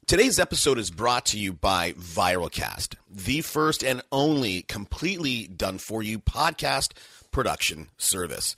Today's episode is brought to you by Viralcast, the first and only completely done-for-you podcast production service.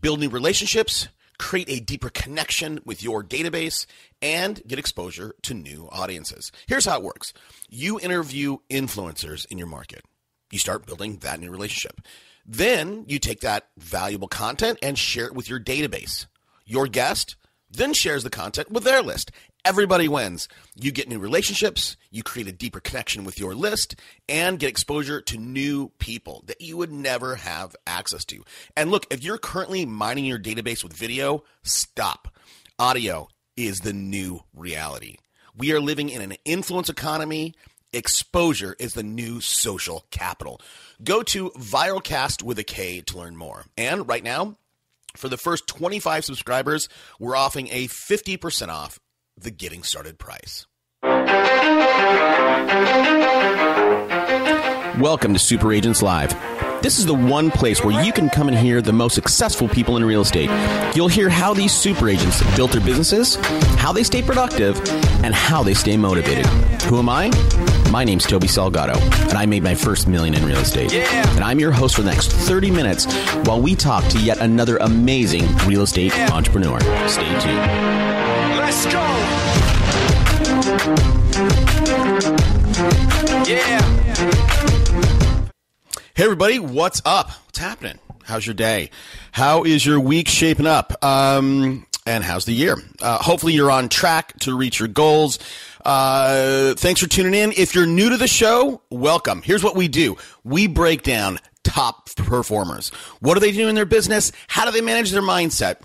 Build new relationships, create a deeper connection with your database, and get exposure to new audiences. Here's how it works. You interview influencers in your market. You start building that new relationship. Then you take that valuable content and share it with your database. Your guest then shares the content with their list. Everybody wins. You get new relationships, you create a deeper connection with your list, and get exposure to new people that you would never have access to. And look, if you're currently mining your database with video, stop. Audio is the new reality. We are living in an influence economy. Exposure is the new social capital. Go to Viralcast with a K to learn more. And right now, for the first 25 subscribers, we're offering a 50% off the getting started price. Welcome to Super Agents Live. This is the one place where you can come and hear the most successful people in real estate. You'll hear how these super agents built their businesses, how they stay productive, and how they stay motivated. Who am I? My name's Toby Salgado, and I made my first $1 million in real estate. Yeah. And I'm your host for the next 30 minutes while we talk to yet another amazing real estate entrepreneur. Stay tuned. Let's go! Yeah! Hey everybody, what's up? What's happening? How's your day? How is your week shaping up? And how's the year? Hopefully you're on track to reach your goals. Thanks for tuning in. If you're new to the show, welcome. Here's what we do. We break down top performers. What do they do in their business? How do they manage their mindset?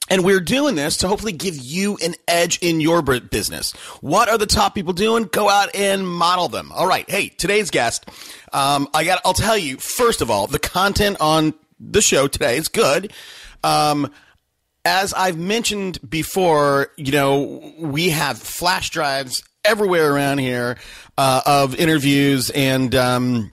And we're doing this to hopefully give you an edge in your business. What are the top people doing? Go out and model them. All right. Hey, today's guest, I'll tell you, first of all, the content on the show today is good. As I've mentioned before, we have flash drives everywhere around here, of interviews, and,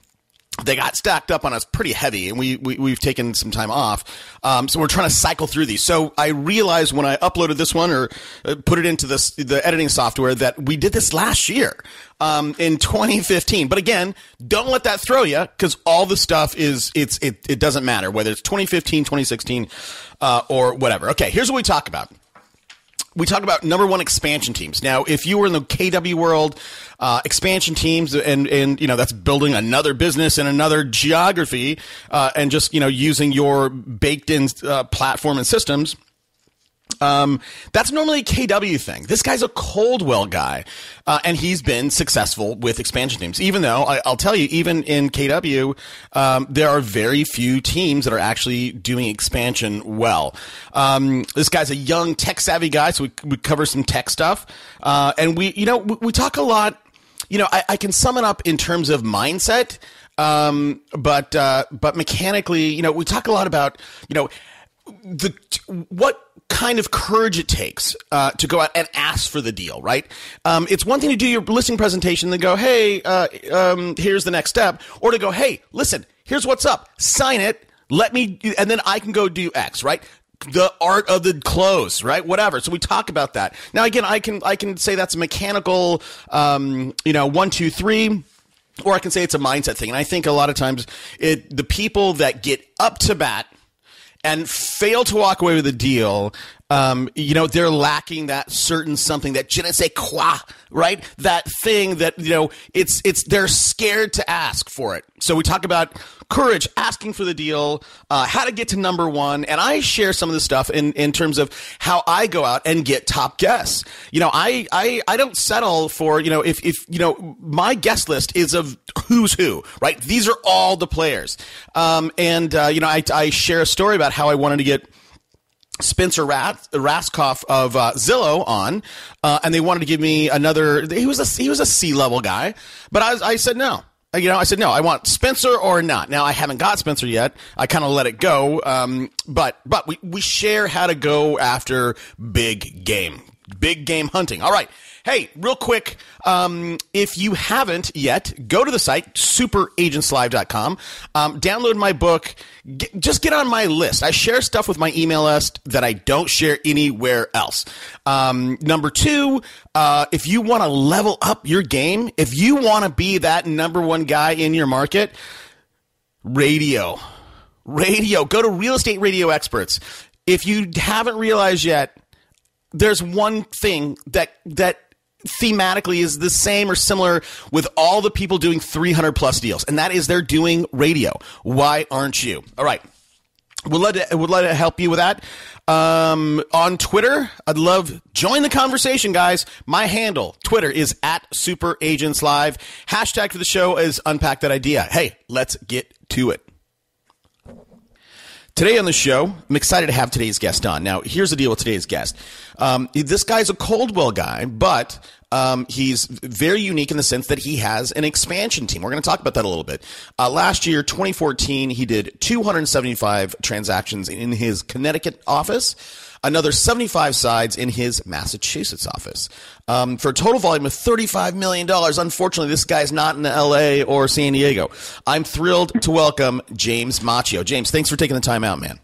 they got stacked up on us pretty heavy, and we've taken some time off. So we're trying to cycle through these. So I realized when I uploaded this one or put it into the editing software that we did this last year, in 2015. But again, don't let that throw you, because all the stuff it doesn't matter whether it's 2015, 2016, or whatever. Okay, here's what we talk about. We talk about number one, expansion teams. Now, if you were in the KW world, expansion teams and that's building another business in another geography, and just, using your baked in, platform and systems. That's normally a KW thing. This guy's a Coldwell guy, and he's been successful with expansion teams. Even though I'll tell you, even in KW, there are very few teams that are actually doing expansion well. This guy's a young, tech-savvy guy, so we cover some tech stuff, and we talk a lot. I can sum it up in terms of mindset, but mechanically, we talk a lot about what kind of courage it takes to go out and ask for the deal, right? It's one thing to do your listing presentation and go, hey, here's the next step, or to go, hey, listen, here's what's up, sign it, and then I can go do X, right? The art of the close, right? Whatever. So we talk about that. Now, again, I can say that's a mechanical, 1, 2, 3. Or I can say it's a mindset thing. And I think a lot of times the people that get up to bat and fail to walk away with a deal, they're lacking that certain something, that je ne sais quoi, right? That thing that, they're scared to ask for it. So we talk about courage, asking for the deal, how to get to number one. And I share some of the stuff in terms of how I go out and get top guests. I don't settle for, if my guest list is of who's who, right? These are all the players. I share a story about how I wanted to get Spencer Raskoff of Zillow on, and they wanted to give me another. He was a C-level guy, but I said no. I said no. I want Spencer or not. Now I haven't got Spencer yet. I kind of let it go. But we share how to go after big game. Big game hunting. All right. Hey, real quick, if you haven't yet, go to the site, superagentslive.com. Download my book. Just get on my list. I share stuff with my email list that I don't share anywhere else. Number two, if you want to level up your game, if you want to be that number one guy in your market, radio. Go to Real Estate Radio Experts. If you haven't realized yet, there's one thing that thematically is the same or similar with all the people doing 300 plus deals, and that is they're doing radio. Why aren't you? All right. Would love to help you with that. On Twitter, I'd love join the conversation, guys. My handle, Twitter, is @SuperAgentsLive. Hashtag for the show is Unpack That Idea. Hey, let's get to it. Today on the show, I'm excited to have today's guest on. Now, here's the deal with today's guest. This guy's a Coldwell guy, but he's very unique in the sense that he has an expansion team. We're going to talk about that a little bit. Last year, 2014, he did 275 transactions in his Connecticut office, another 75 sides in his Massachusetts office, for a total volume of $35 million. Unfortunately, this guy's not in LA or San Diego. I'm thrilled to welcome James Machio. James, thanks for taking the time out, man.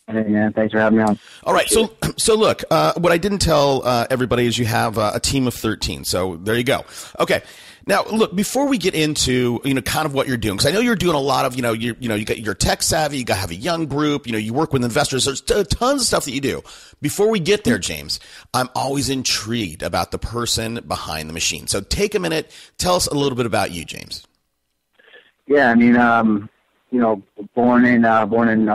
Hey, man, thanks for having me on. All right, so look, what I didn't tell everybody is you have a team of 13. So there you go. Okay. Now, look, before we get into, kind of what you're doing, because I know you're doing a lot of, you got your tech savvy, you got to have a young group, you work with investors. There's tons of stuff that you do. Before we get there, James, I'm always intrigued about the person behind the machine. So take a minute, tell us a little bit about you, James. Yeah, I mean, born in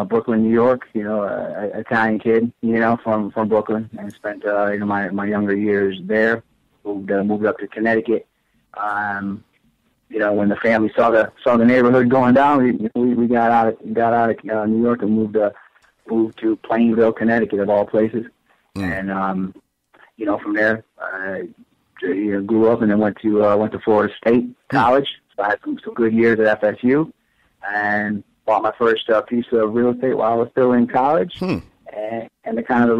Brooklyn, New York, Italian kid, from Brooklyn, and spent, my younger years there, moved up to Connecticut. When the family saw the neighborhood going down, we got out of New York and moved to Plainville, Connecticut, of all places. And from there, grew up and then went to Florida State College. So I had some good years at FSU, and bought my first piece of real estate while I was still in college. And the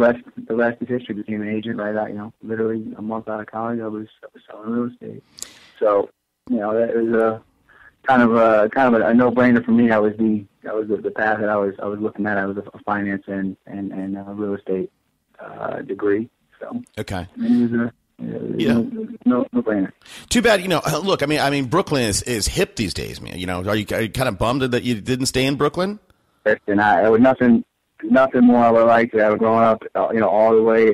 rest is history. Became an agent right out, literally a month out of college. I was selling real estate. So, that was a kind of a no-brainer for me. That was the path that I was looking at. I was a finance and a real estate degree. So okay, it was no-brainer. Too bad, Look, I mean, Brooklyn is hip these days, man. Are you kind of bummed that you didn't stay in Brooklyn? And it was nothing more I would like to have grown up, all the way,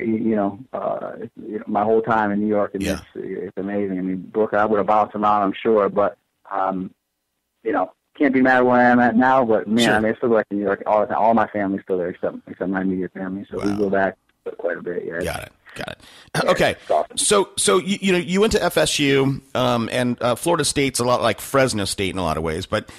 my whole time in New York. And it's amazing. I mean, Brooklyn, I would have bounced around, I'm sure, but, can't be mad where I am at now. But man, sure. I mean, I still go back to New York all the time. All my family's still there except my immediate family. So we go back quite a bit. Yeah. Got it. Okay. Awesome. So you went to FSU, and Florida State's a lot like Fresno State in a lot of ways, but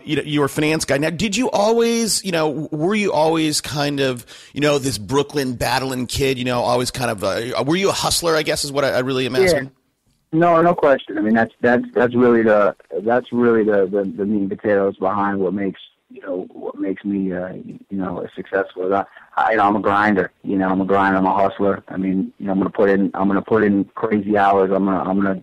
you were a finance guy. Now, did you always, were you always kind of, this Brooklyn battling kid, always kind of, were you a hustler, I guess is what I really am asking? Yeah. No question. I mean, that's really the meat and potatoes behind what makes me, successful. I'm a grinder. I'm a grinder. I'm a hustler. I mean, I'm gonna put in crazy hours. I'm gonna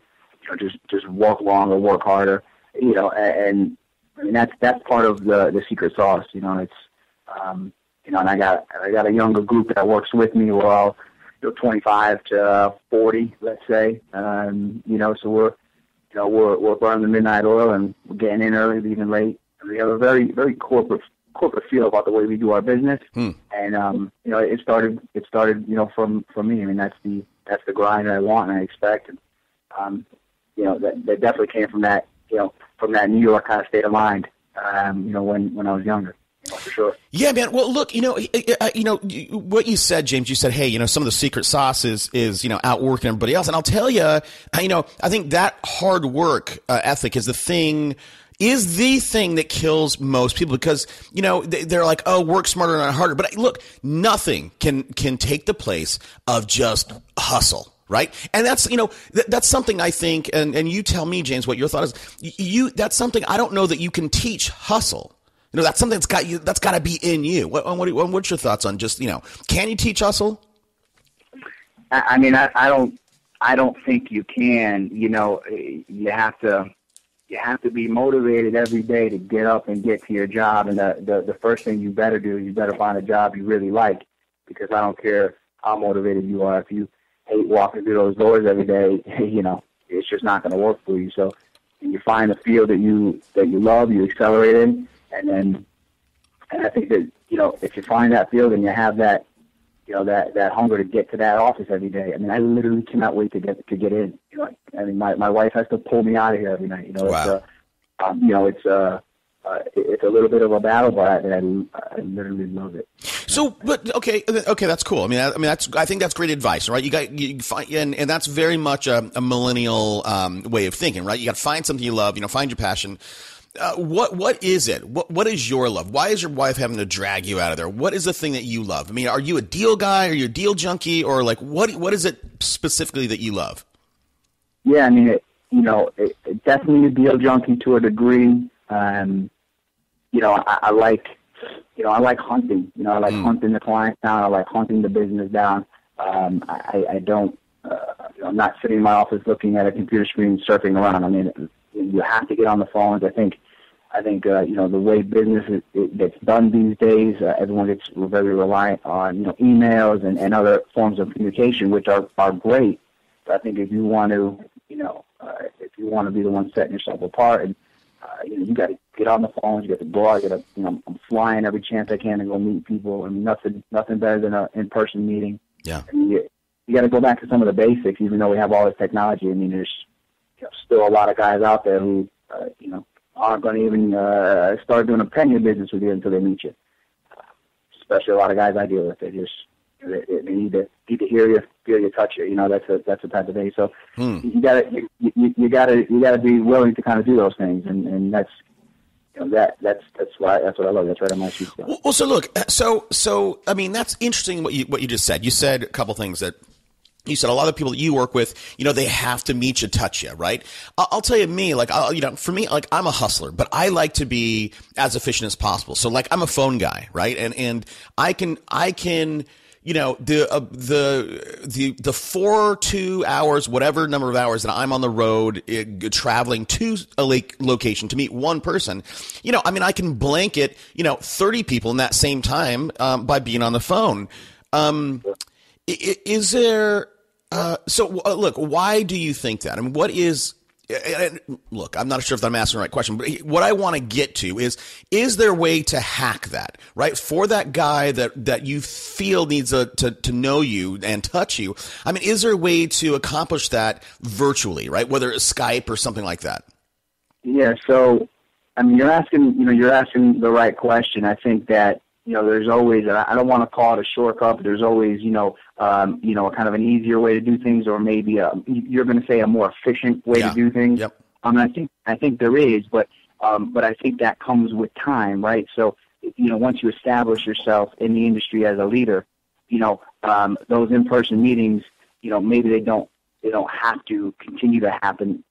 just work longer, work harder. And I mean that's part of the secret sauce. It's and I got a younger group that works with me. We're all 25 to 40, let's say. So we're burning the midnight oil and we're getting in early, leaving late. We have a very, very corporate feel about the way we do our business, and it started from me. I mean, that's the grind that I want and I expect, and that definitely came from that New York kind of state of mind, when I was younger. For sure. Yeah, man. Well, look, what you said, James. You said, hey, some of the secret sauce is outworking everybody else, and I'll tell you, I think that hard work ethic is the thing that kills most people because, they're like, oh, work smarter, not harder. But look, nothing can take the place of just hustle. Right. And that's, that's something I think, and you tell me, James, what your thought is. That's something I don't know that you can teach hustle. That's something that's got to be in you. What's your thoughts on just, can you teach hustle? I mean, I don't think you can. You know, you have to be motivated every day to get up and get to your job. And the first thing you better do is you better find a job you really like, because I don't care how motivated you are. If you hate walking through those doors every day, you know, it's just not going to work for you. So you find a field that you love, you accelerate in, and I think that, you know, if you find that field and you have that, you know, that hunger to get to that office every day. I mean, I literally cannot wait to get in. You know, I mean, my wife has to pull me out of here every night. You know, wow. You know, it's a little bit of a battle, but I literally love it. So, but okay, that's cool. I mean, I think that's great advice, right? You find, and that's very much a millennial way of thinking, right? You got to find something you love, you know, find your passion. What is it? What is your love? Why is your wife having to drag you out of there? What is the thing that you love? I mean, are you a deal guy? Are you a deal junkie? Or like, what is it specifically that you love? Yeah, I mean, it definitely a deal junkie to a degree. You know, I like hunting. You know, I like hunting the client down. I like hunting the business down. I don't, you know, I'm not sitting in my office looking at a computer screen surfing around. I mean, you have to get on the phones. I think you know, the way business gets done these days, everyone gets very reliant on, you know, emails and other forms of communication, which are great. But I think if you want to, you know, if you want to be the one setting yourself apart, and you know, you got to get on the phones, you got to go out, you got to, you know, I'm flying every chance I can to go meet people. I mean, nothing better than an in-person meeting. Yeah. I mean, you got to go back to some of the basics, even though we have all this technology. I mean, there's, you know, still a lot of guys out there who, you know, aren't going to even start doing a penny of business with you until they meet you. Especially a lot of guys I deal with. They need to hear you, feel you, touch you. You know, that's the type of thing. So you gotta be willing to kind of do those things, and that's, you know, that's what I love. That's right on my sweet spot. Well, so look, so I mean, that's interesting what you just said. You said a couple things that. You said a lot of people that you work with, you know, they have to meet you, touch you, right? I'll tell you, me, like, you know, for me, like, I'm a hustler, but I like to be as efficient as possible. So, like, I'm a phone guy, right? And I can, you know, the 2 hours, whatever number of hours that I'm on the road, traveling to a location to meet one person, you know, I mean, I can blanket, you know, 30 people in that same time by being on the phone. Is there, look, why do you think that? I mean, look, I'm not sure if I'm asking the right question, but what I want to get to is there a way to hack that, right? For that guy that you feel needs to know you and touch you. I mean, is there a way to accomplish that virtually, right? Whether it's Skype or something like that. Yeah. So, I mean, you're asking the right question. I think that, you know, there's always, I don't want to call it a shortcut, but there's always, you know, kind of an easier way to do things, or maybe you're going to say a more efficient way to do things. Yep. I think there is, but I think that comes with time, right? So, you know, once you establish yourself in the industry as a leader, you know, those in-person meetings, you know, maybe they don't have to continue to happen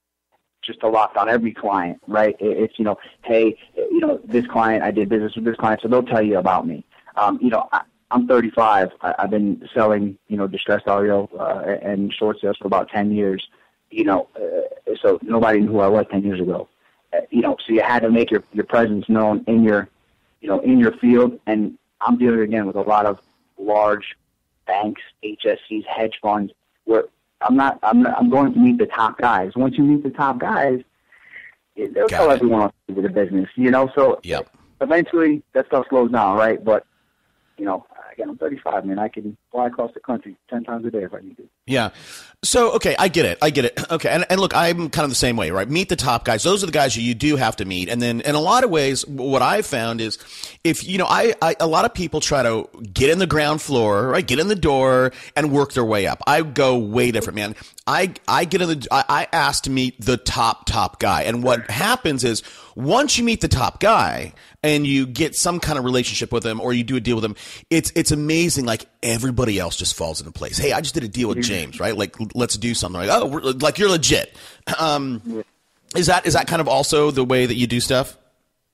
just a lot on every client, right? It's, you know, hey, you know, this client, I did business with this client, so they'll tell you about me. You know, I'm 35. I've been selling, you know, distressed audio and short sales for about 10 years. You know, so nobody knew who I was 10 years ago. You know, so you had to make your presence known in your, you know, in your field. And I'm dealing again with a lot of large banks, HSCs, hedge funds, where I'm going to meet the top guys. Once you meet the top guys, they'll tell everyone else to do the business, you know. So eventually that stuff slows down, right? But, you know, again, I'm 35, man. I can fly across the country 10 times a day if I need to. Yeah. So, okay, I get it. Okay, and look, I'm kind of the same way, right? Meet the top guys. Those are the guys you do have to meet. And then, in a lot of ways, what I've found is, if, you know, a lot of people try to get in the ground floor, right? Get in the door and work their way up. I go way different, man. I ask to meet the top guy. And what happens is, once you meet the top guy and you get some kind of relationship with him, or you do a deal with him, it's amazing. Like, everybody else just falls into place. Hey, I just did a deal with James, right? Like, let's do something. Like, oh, like, you're legit. Is that kind of also the way that you do stuff?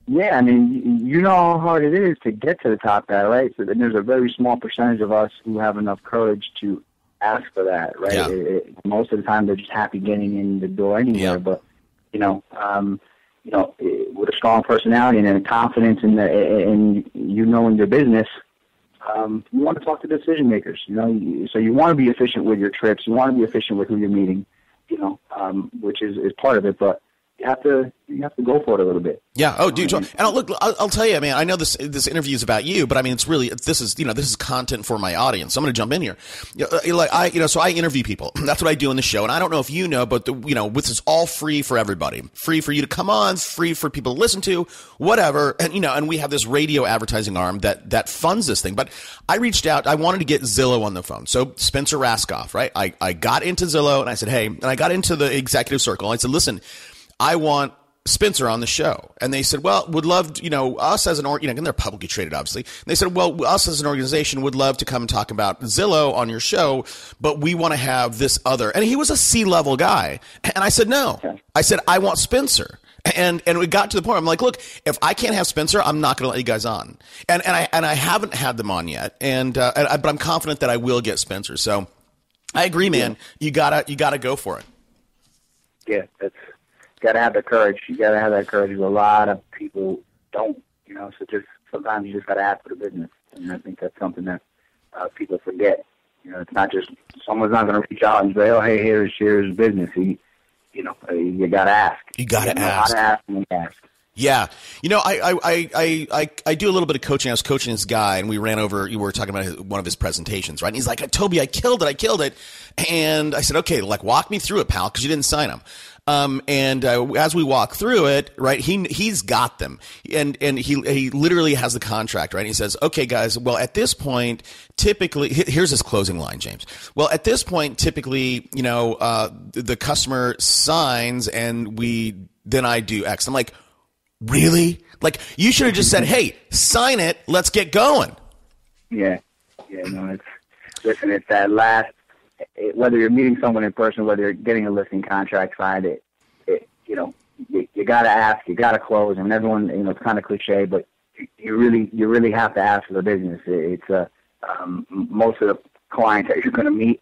Yeah, I mean, you know how hard it is to get to the top guy, right? So then there's a very small percentage of us who have enough courage to ask for that, right? Yeah. Most of the time, they're just happy getting in the door anywhere. Yeah. But with a strong personality and a confidence in you knowing your business, you want to talk to decision makers. So you want to be efficient with your trips. You want to be efficient with who you're meeting. Which is part of it, but you have to go for it a little bit. Yeah. Oh, dude. And I'll tell you, man, I know this interview is about you, but I mean, this is content for my audience. So I'm going to jump in here. So I interview people. That's what I do in the show. And I don't know if you know, but this is all free for everybody, free for you to come on, free for people to listen to, whatever. And, and we have this radio advertising arm that funds this thing. But I reached out, I wanted to get Zillow on the phone. So Spencer Raskoff, right? I got into Zillow and I said, hey, and I got into the executive circle. I said, listen, I want Spencer on the show. And they said, well, would love, us as an and they're publicly traded, obviously. And they said, well, us as an organization would love to come and talk about Zillow on your show, but we want to have this other. And he was a C-level guy. And I said, no. Okay. I said, I want Spencer. And we got to the point. I'm like, look, if I can't have Spencer, I'm not going to let you guys on. And I haven't had them on yet. But I'm confident that I will get Spencer. So I agree, man. Yeah. You gotta go for it. Yeah, got to have the courage. You got to have that courage. A lot of people don't, so just sometimes you just got to ask for the business. And I think that's something that people forget. It's not just someone's not going to reach out and say, oh, hey, here's business. You got to ask. You got to ask. How to ask and ask. Yeah. I do a little bit of coaching. I was coaching this guy and we ran over, you were talking about one of his presentations, right? And he's like, Toby, I killed it. And I said, okay, walk me through it, pal, because you didn't sign him. As we walk through it, right, he's got them and he literally has the contract, right? And he says, okay, guys, well, at this point, typically, here's his closing line, James. Well, at this point, typically, the customer signs and then I do X. I'm like, really? You should have just said, hey, sign it. Let's get going. Yeah. No, it's that last, whether you're meeting someone in person, whether you're getting a listing contract signed, you got to ask, you got to close. I mean, everyone, it's kind of cliche, but you really have to ask for the business. It's most of the clients that you're going to meet,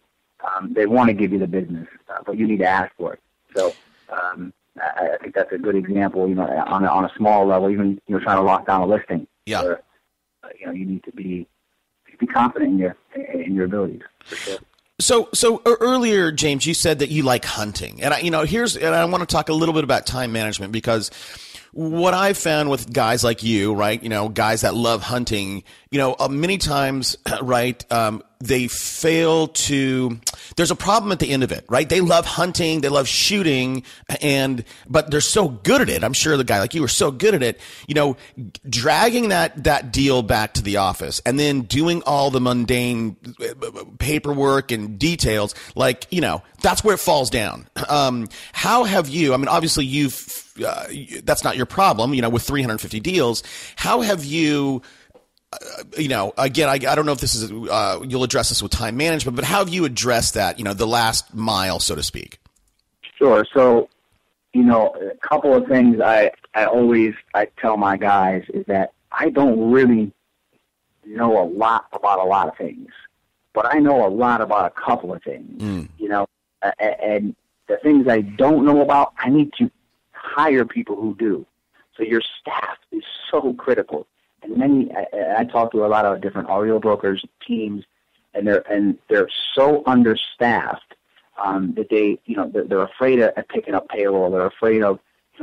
they want to give you the business, but you need to ask for it. So I think that's a good example. On a small level, even trying to lock down a listing. Yeah. Where, you need to be confident in your abilities. For sure. So earlier, James, you said that you like hunting, and I want to talk a little bit about time management, because what I've found with guys like you, right, guys that love hunting, many times, right, they fail to, there's a problem at the end of it, right? They love hunting, they love shooting, but they're so good at it. I'm sure the guy like you are so good at it, dragging that deal back to the office and then doing all the mundane paperwork and details, that's where it falls down. How have you, obviously that's not your problem, with 350 deals. How have you, again, I don't know if this is, you'll address this with time management, but how have you addressed that, the last mile, so to speak? Sure. So, a couple of things I tell my guys is that I don't really know a lot about a lot of things, but I know a lot about a couple of things, and the things I don't know about, I need to hire people who do. So your staff is so critical. And I talk to a lot of different REO brokers, teams, and they're so understaffed that they're afraid of picking up payroll. They're afraid of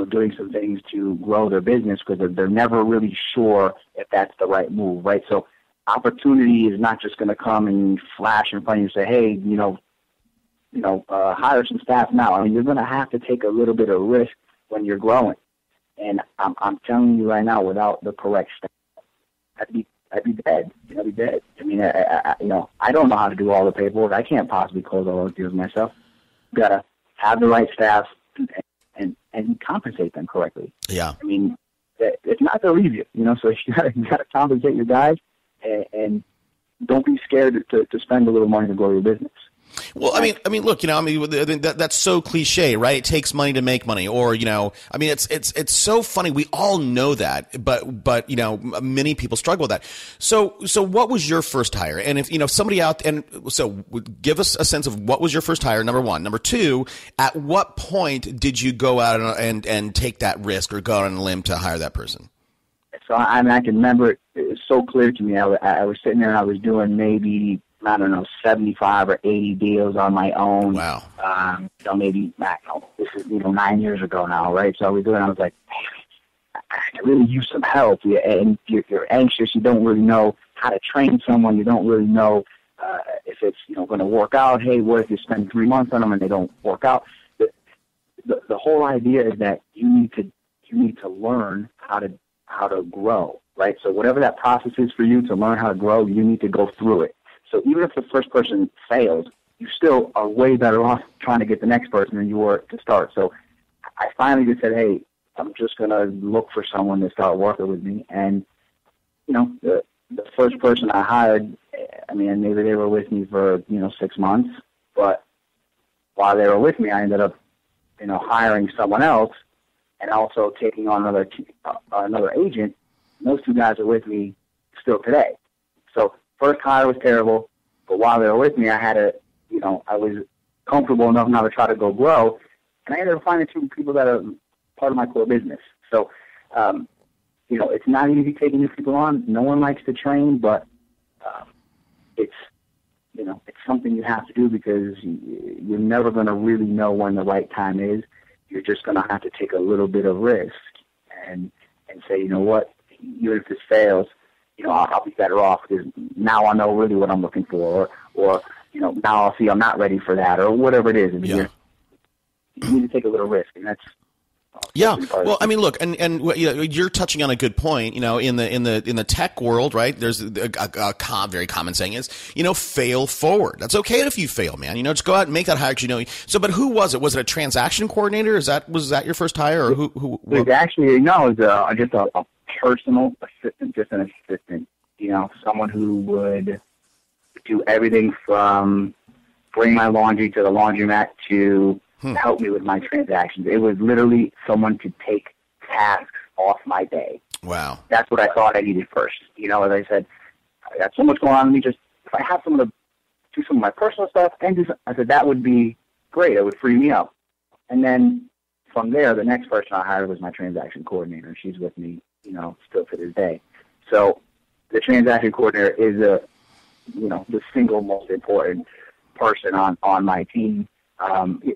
doing some things to grow their business because they're never really sure if that's the right move, right? So opportunity is not just going to come and flash in front of you and say, hey, hire some staff now. You're going to have to take a little bit of risk when you're growing. And I'm telling you right now, without the correct staff, I'd be dead. I'd be dead. I don't know how to do all the paperwork. I can't possibly close all those deals myself. You gotta have the right staff and compensate them correctly. Yeah. It's not to leave you. So you gotta compensate your guys and don't be scared to spend a little money to grow your business. Well, I mean, look, that's so cliche, right? It takes money to make money, or, it's so funny. We all know that, but, many people struggle with that. So what was your first hire? And if, somebody out, and so give us a sense of what was your first hire, number one. Number two, at what point did you go out and take that risk or go out on a limb to hire that person? So, I can remember it was so clear to me. I was sitting there and I was doing maybe, I don't know, 75 or 80 deals on my own. Wow. Maybe, this is, 9 years ago now, right? So I was like, man, I really use some help. And you're anxious. You don't really know how to train someone. You don't really know if it's, going to work out. Hey, what if you spend 3 months on them and they don't work out? The whole idea is that you need to learn how to grow, right? So whatever that process is for you to learn how to grow, you need to go through it. So even if the first person fails, you still are way better off trying to get the next person than you were to start. So I finally just said, hey, I'm just going to look for someone to start working with me. And, the first person I hired, maybe they were with me for, 6 months. But while they were with me, I ended up, hiring someone else and also taking on another agent. And those two guys are with me still today. So first hire was terrible, but while they were with me, I had I was comfortable enough now to try to go grow, and I ended up finding two people that are part of my core business. So, it's not easy taking new people on. No one likes to train, but it's something you have to do because you're never going to really know when the right time is. You're just going to have to take a little bit of risk and say, you know what, even if this fails, I'll be better off because now I know really what I'm looking for, or now I'll see I'm not ready for that, or whatever it is. You need to take a little risk, and that's yeah. Well, look, and you're touching on a good point. In the tech world, right? There's a very common saying is, fail forward. That's okay if you fail, man. Just go out and make that hire. So, but who was it? Was it a transaction coordinator? Was that your first hire, or who? It was actually just a personal assistant, just an assistant. Someone who would do everything from bring my laundry to the laundromat to help me with my transactions. It was literally someone to take tasks off my day. Wow. That's what I thought I needed first. As I said, I got so much going on. If I have someone to do some of my personal stuff, I said, that would be great. It would free me up. And then from there, the next person I hired was my transaction coordinator. She's with me, still to this day. So the transaction coordinator is the single most important person on my team.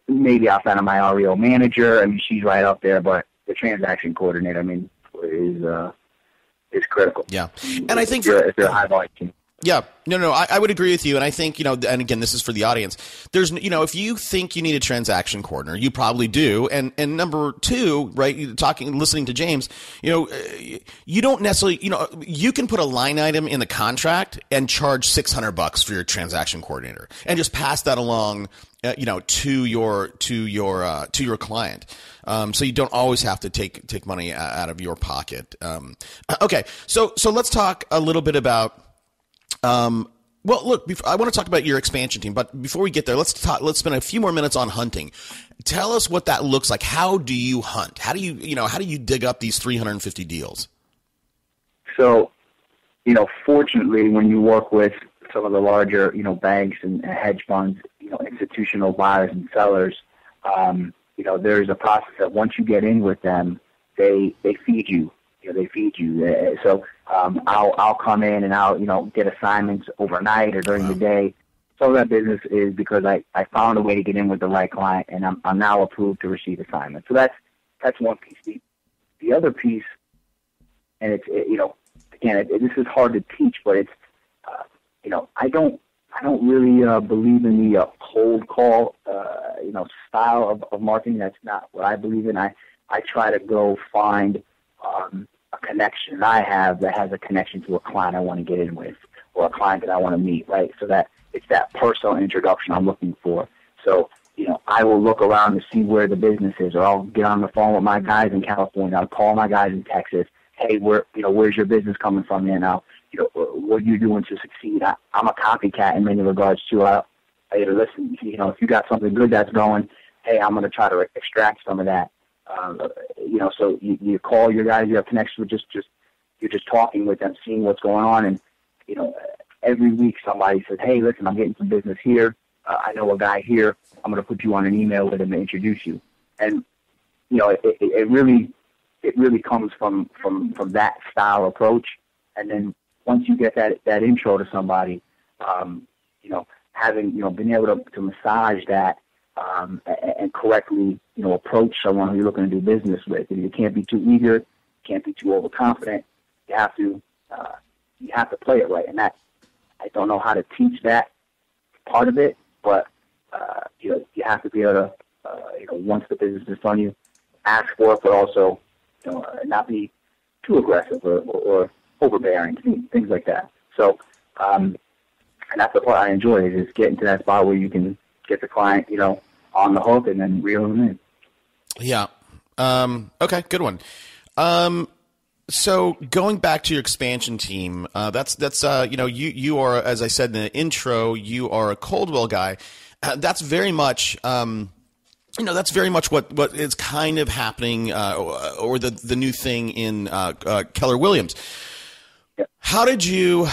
Maybe outside of my REO manager, she's right up there, but the transaction coordinator, is critical. Yeah, and I think if you're a high volume team. Yeah, no, I would agree with you, and I think and again, this is for the audience. There's if you think you need a transaction coordinator, you probably do, and number two, right? Listening to James, you don't necessarily, you can put a line item in the contract and charge $600 for your transaction coordinator, and just pass that along, to your client. So you don't always have to take money out of your pocket. Okay, so let's talk a little bit about. Well, look, I want to talk about your expansion team, but before we get there, let's spend a few more minutes on hunting. Tell us what that looks like. How do you hunt? How do you dig up these 350 deals? So, fortunately, when you work with some of the larger, banks and hedge funds, institutional buyers and sellers, there's a process that once you get in with them, they feed you. They feed you. So I'll come in and I'll get assignments overnight or during the day. Some of that business is because I found a way to get in with the right client, and I'm now approved to receive assignments. So that's one piece. The other piece, and it's this is hard to teach, but it's I don't really believe in the cold call style of marketing. That's not what I believe in. I try to go find a connection I have that has a connection to a client I want to get in with, or a client that I want to meet, right? So that it's that personal introduction I'm looking for. So, I will look around to see where the business is, or I'll get on the phone with my guys in California. I'll call my guys in Texas. Hey, where's your business coming from here now? What are you doing to succeed? I'm a copycat in many regards too. hey, listen, if you got something good that's going, hey, I'm going to try to extract some of that. So you call your guys, you have connections with you're just talking with them, seeing what's going on. And, every week somebody says, hey, listen, I'm getting some business here. I know a guy here. I'm going to put you on an email with him to introduce you. And, it really comes from that style approach. And then once you get that intro to somebody, having, been able to massage that, and correctly, approach someone who you're looking to do business with. And you can't be too eager, you can't be too overconfident. You have to play it right. And that, I don't know how to teach that part of it, but you have to be able to, once the business is on you, ask for it, but also, not be too aggressive or overbearing, things like that. So, and that's the part I enjoy, is just getting to that spot where you can get the client, on the hook and then reel them in. Yeah. Okay. Good one. So going back to your expansion team, that's you are, as I said in the intro, you are a Coldwell guy. That's very much, that's very much what is kind of happening, or the new thing in Keller Williams. Yep. How did you,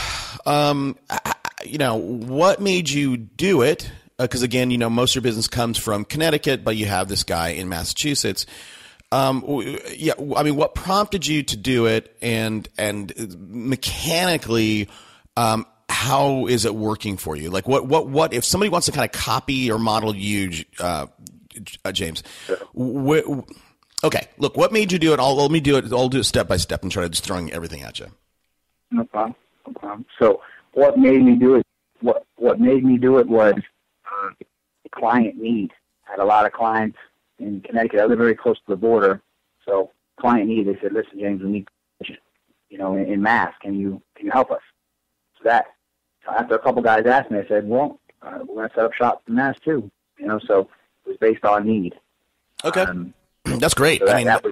what made you do it? Because again, most of your business comes from Connecticut, but you have this guy in Massachusetts. What prompted you to do it, and mechanically, how is it working for you? Like, what if somebody wants to kind of copy or model you, James? Okay, look, what made you do it? Let me do it. I'll do it step by step and try to just throwing everything at you. No problem. So, what made me do it? What made me do it was the client need. I had a lot of clients in Connecticut. I live very close to the border, so client need. They said, "Listen, James, we need, in Mass. Can you help us?" So after a couple guys asked me, I said, "Well, we're going to set up shop in Mass too." So it was based on need. Okay, that's great. So that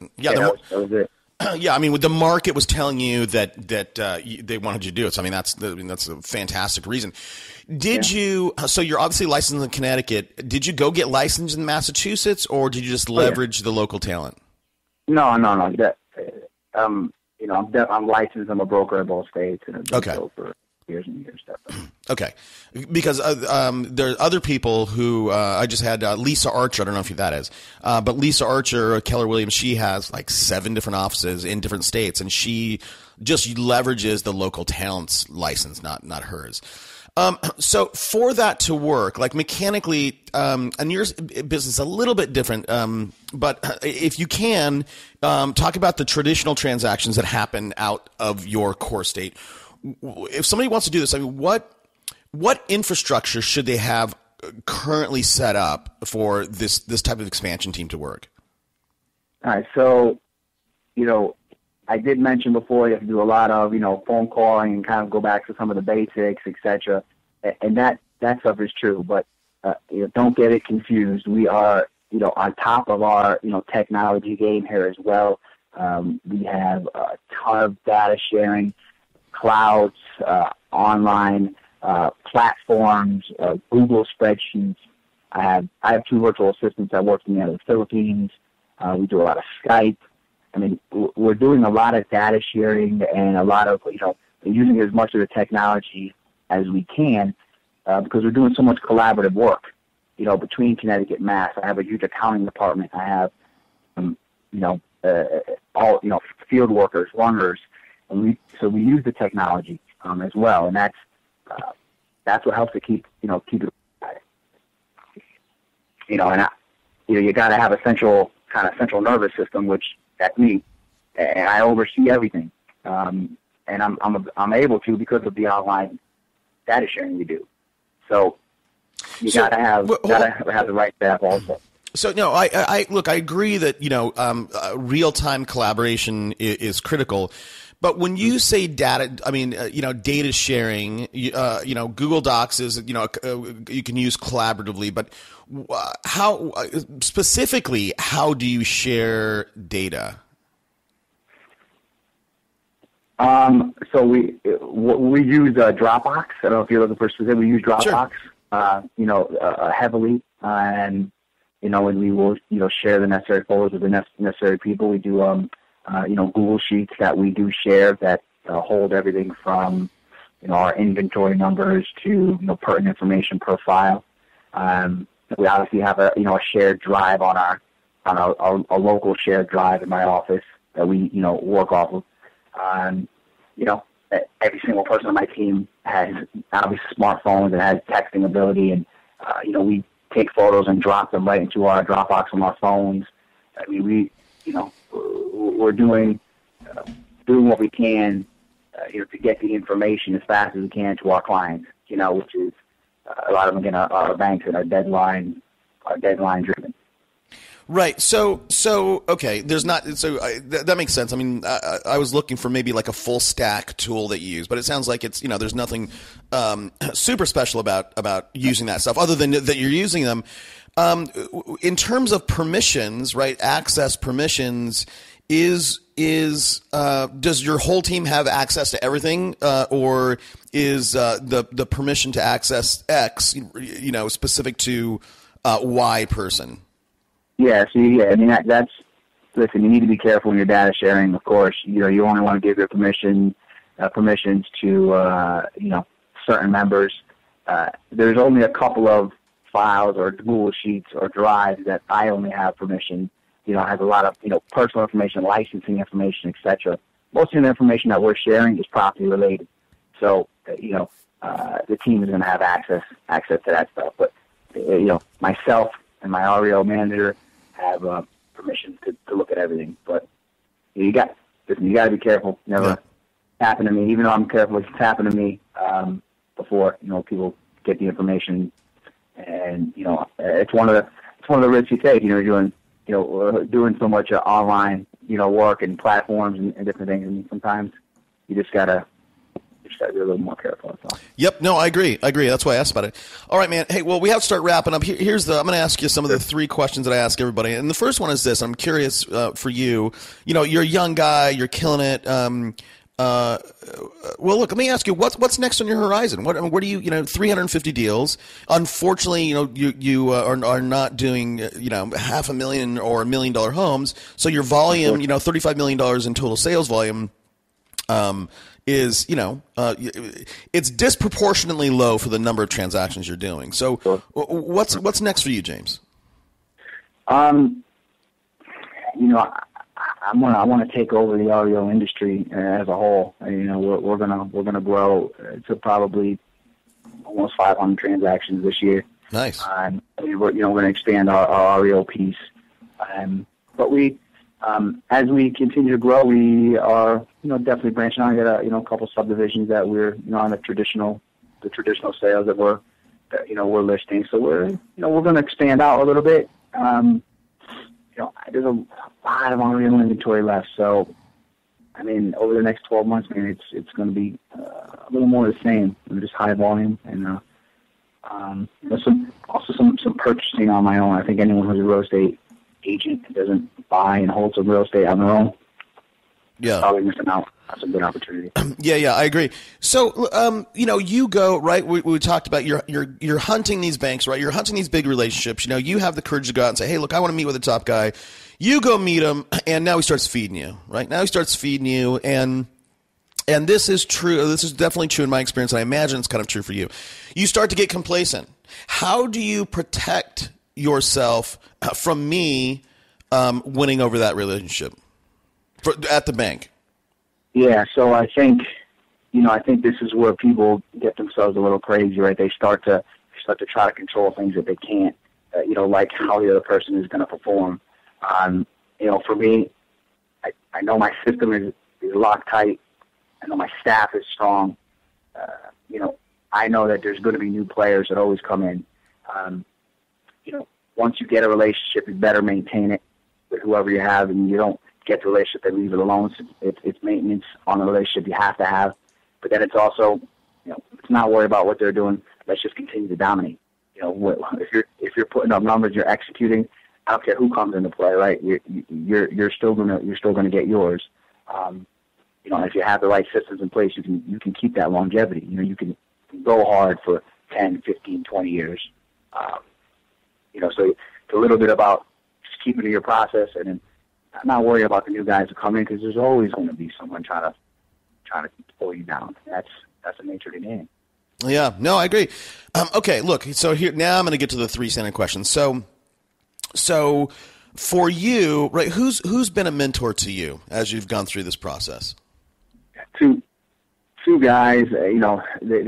was it. Yeah, the market was telling you that they wanted you to do it. So that's a fantastic reason. Did you? So you're obviously licensed in Connecticut. Did you go get licensed in Massachusetts, or did you just leverage the local talent? No. I'm licensed. I'm a broker in both states, and I've been so for years and years. Okay, because there are other people who I just had Lisa Archer. I don't know if who that is, but Lisa Archer, Keller Williams, she has like 7 different offices in different states, and she just leverages the local talent's license, not hers. So for that to work, like mechanically, and your business is a little bit different, but if you can, talk about the traditional transactions that happen out of your core state. If somebody wants to do this, what infrastructure should they have currently set up for this type of expansion team to work? All right. So, I did mention before you have to do a lot of, phone calling and kind of go back to some of the basics, et cetera. And that stuff is true, but, don't get it confused. We are, on top of our, technology game here as well. We have a ton of data sharing, clouds, online, platforms, Google spreadsheets. I have 2 virtual assistants that work in the Philippines. We do a lot of Skype. We're doing a lot of data sharing and a lot of, using as much of the technology as we can, because we're doing so much collaborative work, between Connecticut and Mass. I have a huge accounting department. I have, all, field workers, runners, and we use the technology, as well. And that's what helps to keep it, you got to have a central nervous system, which that's me, and I oversee everything. And I'm able to because of the online data sharing we do. So you got to have the right staff also. So no, I look. I agree that real time collaboration is critical. But when you say data, data sharing, Google Docs is, you can use collaboratively, but how specifically, how do you share data? So we use Dropbox. I don't know if you're looking for specific. We use Dropbox. Sure. heavily, and we will, share the necessary photos with the necessary people. We do, Google Sheets that we do share that hold everything from, our inventory numbers to, pertinent information per file. We obviously have a shared drive on a local shared drive in my office that we, work off of. Every single person on my team has obviously smartphones and has texting ability, and we take photos and drop them right into our Dropbox from our phones. I mean, we're doing what we can, to get the information as fast as we can to our clients. Which is a lot of them again are banks and are deadline driven. Right. So okay. There's not. So that makes sense. I mean, I was looking for maybe like a full stack tool that you use, but it sounds like it's there's nothing super special about using that stuff other than that you're using them. In terms of permissions, right? Access permissions does your whole team have access to everything, or is the permission to access X specific to Y person? Yeah, I mean, that's, listen, you need to be careful when your data sharing, of course. You only want to give your permissions to, certain members. There's only a couple of files or Google Sheets or drives that I only have permission. Has a lot of, personal information, licensing information, etc. Most of the information that we're sharing is property related. So, the team is going to have access to that stuff. But, myself and my REO manager have permission to look at everything. But you got to be careful. Never happened to me. Even though I'm careful, it's happened to me before. People get the information, and it's one of the risks you take. You're doing so much online work and platforms and different things. And sometimes you just gotta be a little more careful. That's all. Yep. No, I agree. That's why I asked about it. All right, man. Hey, well, we have to start wrapping up. I'm going to ask you some of the three questions that I ask everybody. And the first one is this. I'm curious for you. You're a young guy. You're killing it. Well, look, let me ask you, what's next on your horizon? Where do you 350 deals. Unfortunately, you are not doing, $500,000 or $1 million homes. So your volume, $35 million in total sales volume, is it's disproportionately low for the number of transactions you're doing. So what's next for you, James? I want to take over the REO industry as a whole. We're gonna grow to probably almost 500 transactions this year. Nice. We're going to expand our REO piece, but as we continue to grow, we are, definitely branching out. I got a couple subdivisions that we're, on the traditional sales that we're listing. So we're going to expand out a little bit. There's a lot of REO inventory left. So, I mean, over the next 12 months, it's going to be a little more of the same, just high volume and some purchasing on my own. I think anyone who's a real estate agent that doesn't buy and hold some real estate on their own, probably missing out. That's a good opportunity. Yeah, I agree. So, you go, right, we talked about you're hunting these banks, right? You're hunting these big relationships. You have the courage to go out and say, hey, look, I want to meet with the top guy. You go meet him, and now he starts feeding you, right? Now he starts feeding you, and this is true. This is definitely true in my experience, and I imagine it's kind of true for you. You start to get complacent. How do you protect yourself from me winning over that relationship at the bank? Yeah, so I think this is where people get themselves a little crazy, right? They start to try to control things that they can't, like how the other person is going to perform. For me, I know my system is locked tight. I know my staff is strong. I know that there's going to be new players that always come in. Once you get a relationship, you better maintain it with whoever you have, and you don't get the relationship and leave it alone. It's maintenance on the relationship you have to have. But then it's also, let's not worry about what they're doing. Let's just continue to dominate. If you're putting up numbers, you're executing. I don't care who comes into play, right? You're still gonna get yours. If you have the right systems in place, you can keep that longevity. You can go hard for 10, 15, 20 years. So it's a little bit about just keeping to your process and then not worry about the new guys who come in, because there's always going to be someone trying to pull you down. That's the nature of the game. Yeah, no, I agree. Okay, look, so here now I'm going to get to the three standard questions. So for you, right, who's been a mentor to you as you've gone through this process? Two guys, they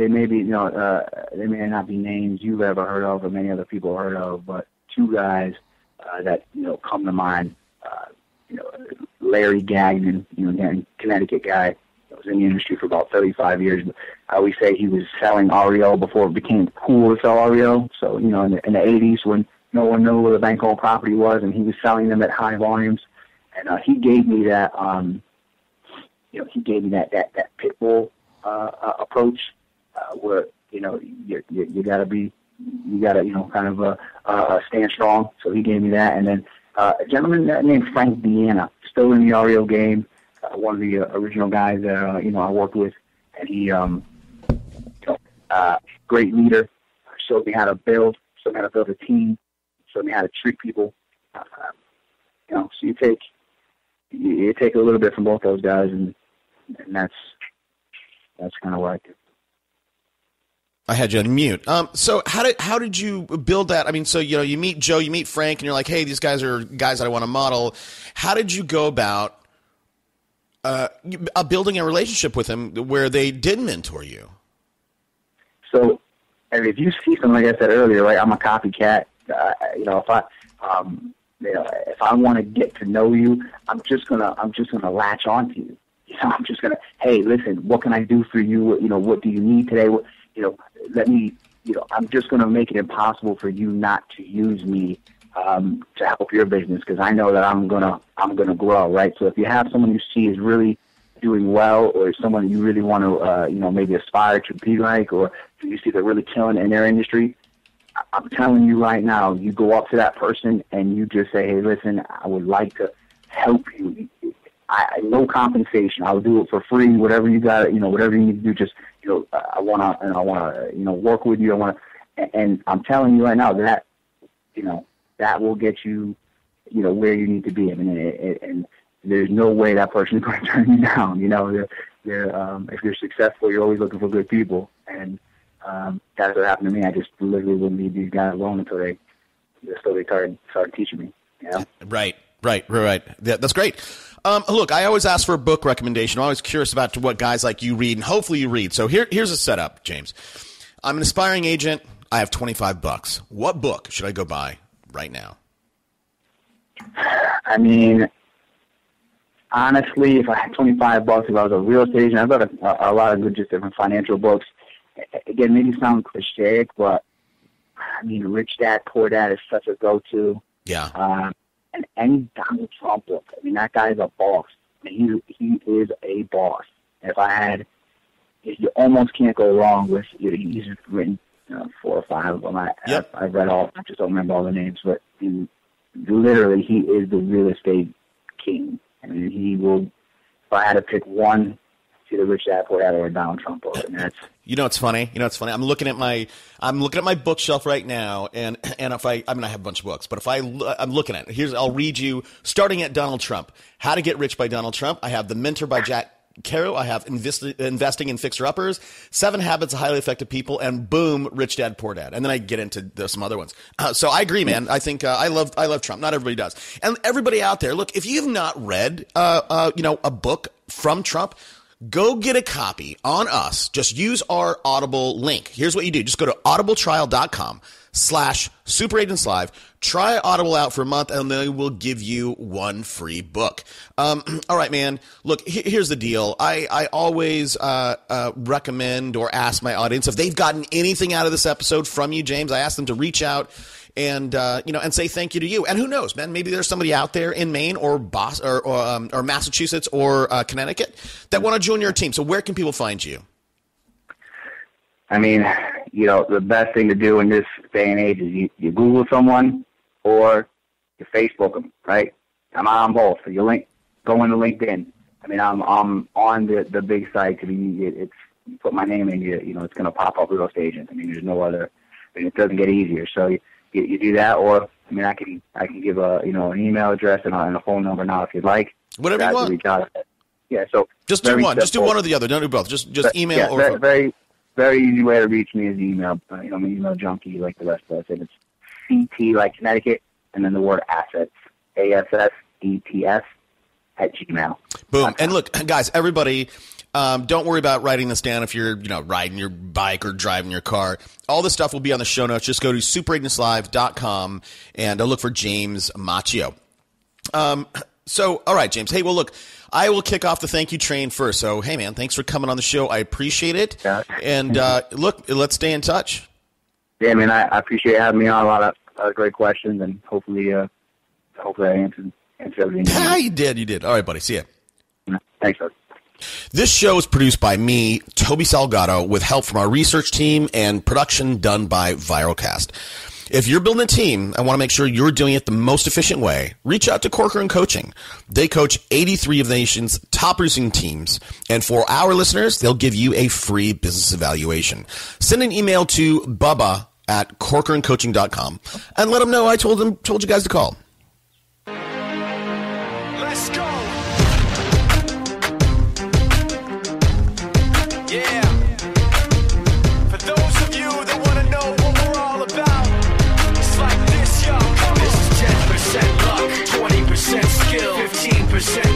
may be, they may not be names you've ever heard of or many other people heard of, but two guys that come to mind. Larry Gagnon, Connecticut guy that was in the industry for about 35 years. I always say he was selling REO before it became cool to sell REO. So, in the 80s when no one knew what a bank-owned property was, and he was selling them at high volumes. And he gave me that, that pit bull approach where, you gotta kind of stand strong. So he gave me that. And then a gentleman named Frank Deanna, still in the REO game, one of the original guys that I worked with, and he great leader, showed me how to build a team, showed me how to treat people. So you take a little bit from both those guys, and that's kind of what I do. I had you on mute. So how did you build that? I mean, so you meet Joe, you meet Frank, and you're like, hey, these guys are guys that I want to model. How did you go about building a relationship with them where they did mentor you? So, if you see something, like I said earlier, right? I'm a copycat. If I want to get to know you, I'm just gonna latch on to you. I'm just gonna, hey, listen, what can I do for you? What do you need today? I'm just going to make it impossible for you not to use me to help your business, because I know that I'm gonna grow, right? So if you have someone you see is really doing well, or someone you really want to maybe aspire to be like, or you see they're really killing in their industry, I'm telling you right now, you go up to that person and you just say, hey, listen, I would like to help you. No compensation. I'll do it for free. Whatever you got, whatever you need to do. Just I want to work with you. And I'm telling you right now that that will get you where you need to be. I mean, and there's no way that person is going to turn you down. If you're successful, you're always looking for good people, and that's what happened to me. I just literally wouldn't leave these guys alone until they started teaching me. Right. Yeah, that's great. Look, I always ask for a book recommendation. I'm always curious about what guys like you read, and hopefully you read. So here's a setup, James. I'm an aspiring agent. I have $25. What book should I go buy right now? I mean, honestly, if I had $25, if I was a real estate agent, I've got a lot of good, just different financial books. Again, maybe sound cliche, but I mean, Rich Dad, Poor Dad is such a go-to. Yeah. And any Donald Trump book. I mean, that guy's a boss. I mean, he is a boss. You almost can't go wrong with. He's written 4 or 5 of them. I've read all. I just don't remember all the names, but literally, he is the real estate king. I mean, he will. If I had to pick one, it's either Rich Dad Poor Dad or a Donald Trump book, and that's. It's funny. I'm looking at my bookshelf right now, and if I have a bunch of books, but if I'm looking at it, I'll read you starting at Donald Trump, How to Get Rich by Donald Trump. I have The Mentor by Jack Caro. I have Investing in Fixer Uppers, 7 Habits of Highly Effective People, and boom, Rich Dad Poor Dad. And then I get into some other ones. So I agree, man. I think I love Trump. Not everybody does. And everybody out there, look, if you have not read a book from Trump, go get a copy on us. Just use our Audible link. Here's what you do. Just go to audibletrial.com/superagentslive. Try Audible out for a month, and they will give you 1 free book. All right, man. Look, here's the deal. I always recommend or ask my audience if they've gotten anything out of this episode from you, James. I ask them to reach out and say thank you to you. And who knows, man? Maybe there's somebody out there in Maine or Boston or Massachusetts or Connecticut that want to join your team. So where can people find you? I mean, the best thing to do in this day and age is you Google someone or you Facebook them, right? I'm on both. So go into LinkedIn. I mean, I'm on the big site. you put my name in, it's going to pop up real estate agent. I mean, there's no other. I mean, it doesn't get easier. So you do that, or I mean, I can give an email address and a phone number now if you'd like. Whatever you want. Reach out. Yeah. So just do one. Simple. Just do one or the other. Don't do both. Just email yeah, or very, phone. very, very easy way to reach me is email. I'm an email junkie like the rest of us. And it's CT like Connecticut, and then the word assets, ASSETS @gmail. Boom. And look, guys, everybody. Don't worry about writing this down if you're, riding your bike or driving your car. All this stuff will be on the show notes. Just go to superagentslive.com and look for James Machio. So, all right, James. Hey, well, look, I will kick off the thank you train first. So, hey, man, thanks for coming on the show. I appreciate it. Yeah. And look, let's stay in touch. Yeah, man, I appreciate having me on. A lot of great questions, and hopefully I answered everything. Yeah, you did. All right, buddy. See ya. Thanks, sir. This show is produced by me, Toby Salgado, with help from our research team and production done by Viralcast. If you're building a team and want to make sure you're doing it the most efficient way, reach out to Corcoran Coaching. They coach 83 of the nation's top producing teams. And for our listeners, they'll give you a free business evaluation. Send an email to bubba@corcorancoaching.com and let them know I told you guys to call. Let's go. Yeah. For those of you that want to know what we're all about, it's like this, yo. This is 10% luck, 20% skill, 15%